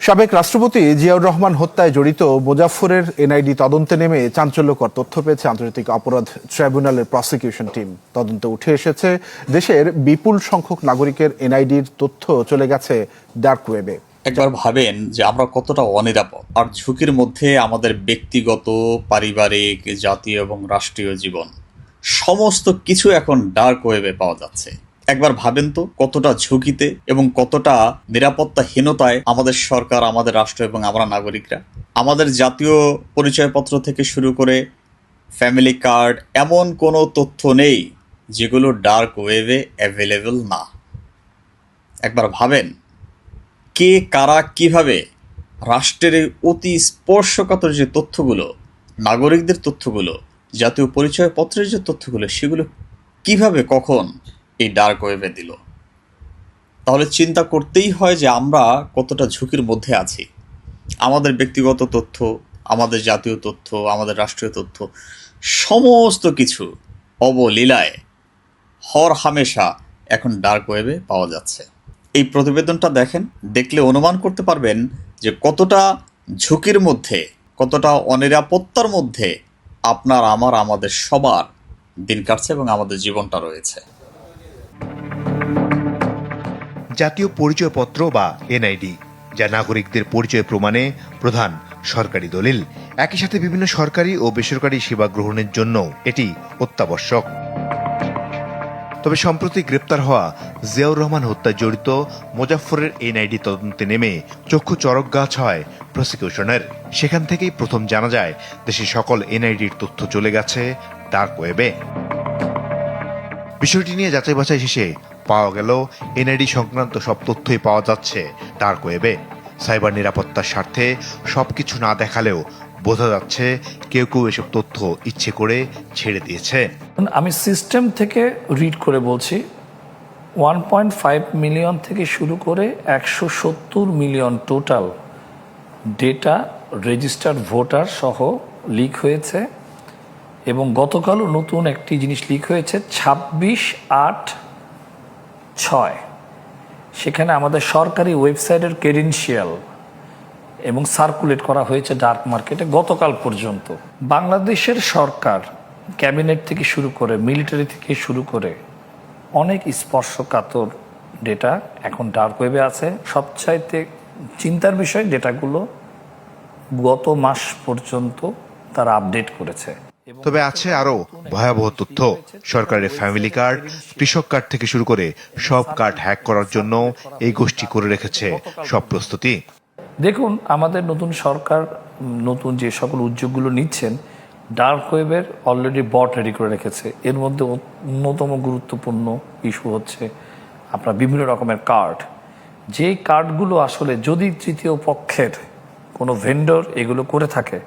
সাবেক রাষ্ট্রপতি জিয়াউর রহমান হত্যায় জড়িত মোজাফফরের এনআইডি তদন্তে নেমে চাঞ্চল্যকর তথ্য পেয়েছে আন্তর্জাতিক অপরাধ ট্রাইব্যুনালের প্রসিকিউশন টিম। তদন্তে উঠে এসেছে দেশের বিপুল সংখ্যক নাগরিকের এনআইডির তথ্য চলে গেছে ডার্ক ওয়েবে। একবার ভাবেন যে আমরা কতটা অনিরাপদ আর ঝুঁকির মধ্যে আমাদের ব্যক্তিগত, পারিবারিক, জাতীয় এবং রাষ্ট্রীয় জীবন সমস্ত কিছু এখন ডার্ক ওয়েবে পাওয়া যাচ্ছে। একবার ভাবেন তো কতটা ঝুঁকিতে এবং কতটা নিরাপত্তাহীনতায় আমাদের সরকার, আমাদের রাষ্ট্র এবং আমরা নাগরিকরা। আমাদের জাতীয় পরিচয়পত্র থেকে শুরু করে ফ্যামিলি কার্ড, এমন কোনো তথ্য নেই যেগুলো ডার্ক ওয়েবে অ্যাভেলেবল না। একবার ভাবেন কে, কারা, কিভাবে রাষ্ট্রের এই অতি স্পর্শকাতর যে তথ্যগুলো, নাগরিকদের তথ্যগুলো, জাতীয় পরিচয়পত্রের যে তথ্যগুলো, সেগুলো কিভাবে কখন এই ডার্ক ওয়েবে দিল। তাহলে চিন্তা করতেই হয় যে আমরা কতটা ঝুঁকির মধ্যে আছি। আমাদের ব্যক্তিগত তথ্য, আমাদের জাতীয় তথ্য, আমাদের রাষ্ট্রীয় তথ্য সমস্ত কিছু অবলীলায় হর হামেশা এখন ডার্ক ওয়েবে পাওয়া যাচ্ছে। এই প্রতিবেদনটা দেখেন, দেখলে অনুমান করতে পারবেন যে কতটা ঝুঁকির মধ্যে, কতটা অনিরাপত্তার মধ্যে আপনার, আমার, আমাদের সবার দিন কাটছে এবং আমাদের জীবনটা রয়েছে। জাতীয় পরিচয়পত্র বা এনআইডি, যা নাগরিকদের পরিচয় প্রমাণে প্রধান সরকারি দলিল, একই সাথে বিভিন্ন সরকারি ও বেসরকারি সেবা গ্রহণের জন্য এটি অত্যাবশ্যক। তবে সম্প্রতি গ্রেপ্তার হওয়া জিয়াউর রহমান হত্যায় জড়িত মোজাফফরের এনআইডি তদন্তে নেমে চক্ষু চড়ক গাছ হয় প্রসিকিউশনের। সেখান থেকেই প্রথম জানা যায় দেশের সকল এনআইডির তথ্য চলে গেছে ডার্ক ওয়েবে। বিষয়টি নিয়ে যাচাই বাছাই শেষে পাওয়া গেল এনআইডি সংক্রান্ত সব তথ্যই পাওয়া যাচ্ছে ডার্ক ওয়েবে। সাইবার নিরাপত্তার স্বার্থে সবকিছু না দেখালেও বোঝা যাচ্ছে কেউ কেউ এসব তথ্য ইচ্ছে করে ছেড়ে দিয়েছে। আমি সিস্টেম থেকে রিড করে বলছি, 1.5 মিলিয়ন থেকে শুরু করে 170 million total data registered voter সহ লিক হয়েছে। এবং গতকালও নতুন একটি জিনিস লিক হয়েছে 26/8/6। সেখানে আমাদের সরকারি ওয়েবসাইটের ক্রেডেনশিয়াল এবং সার্কুলেট করা হয়েছে ডার্ক মার্কেটে গতকাল পর্যন্ত। বাংলাদেশের সরকার ক্যাবিনেট থেকে শুরু করে, মিলিটারি থেকে শুরু করে অনেক স্পর্শকাতর ডেটা এখন ডার্ক ওয়েবে আছে। সবচাইতে চিন্তার বিষয়, ডেটাগুলো গত মাস পর্যন্ত তারা আপডেট করেছে। তবে আছে আরো ভয়াবহ তথ্য। সরকারের ফ্যামিলি কার্ড, কৃষক কার্ড থেকে শুরু করে সব কার্ড হ্যাক করার জন্য এই গোষ্ঠী করে রেখেছে সব প্রস্তুতি। দেখুন, আমাদের নতুন সরকার নতুন যে সকল উদ্যোগগুলো নিচ্ছেন, ডার্ক ওয়েবের অলরেডি বট রেডি করে রেখেছে। এর মধ্যে অন্যতম গুরুত্বপূর্ণ ইস্যু হচ্ছে আপনার বিভিন্ন রকমের কার্ড। যে কার্ডগুলো আসলে যদি তৃতীয় পক্ষের কোনো ভেন্ডর এগুলো করে থাকে,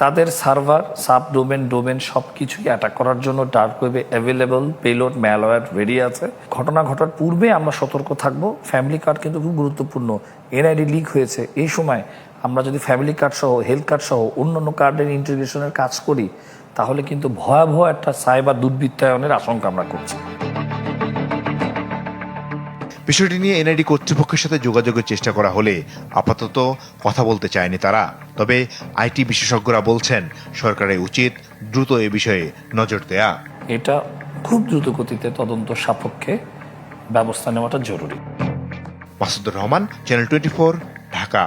তাদের সার্ভার, সাব ডোমেন, ডোমেন সব কিছুই অ্যাটাক করার জন্য ডার্ক ওয়েবে অ্যাভেলেবল পেলোড, ম্যালওয়্যার রেডি আছে। ঘটনা ঘটার পূর্বে আমরা সতর্ক থাকব। ফ্যামিলি কার্ড কিন্তু খুব গুরুত্বপূর্ণ। এনআইডি লিক হয়েছে, এই সময় আমরা যদি ফ্যামিলি কার্ড সহ, হেলথ কার্ড সহ অন্যান্য কার্ডের ইন্টিগ্রেশনের কাজ করি, তাহলে কিন্তু ভয়াবহ একটা সাইবার দুর্বৃত্তায়নের আশঙ্কা আমরা করছি। বিষয়টি নিয়ে এনআইডি কর্তৃপক্ষের সাথে যোগাযোগের চেষ্টা করা হলে আপাতত কথা বলতে চায়নি তারা। তবে আইটি বিশেষজ্ঞরা বলছেন সরকারের উচিত দ্রুত এ বিষয়ে নজর দেয়া। এটা খুব দ্রুত গতিতে তদন্ত সাপেক্ষে ব্যবস্থা নেওয়াটা জরুরি। মাসুদুর রহমান, চ্যানেল 24, ঢাকা।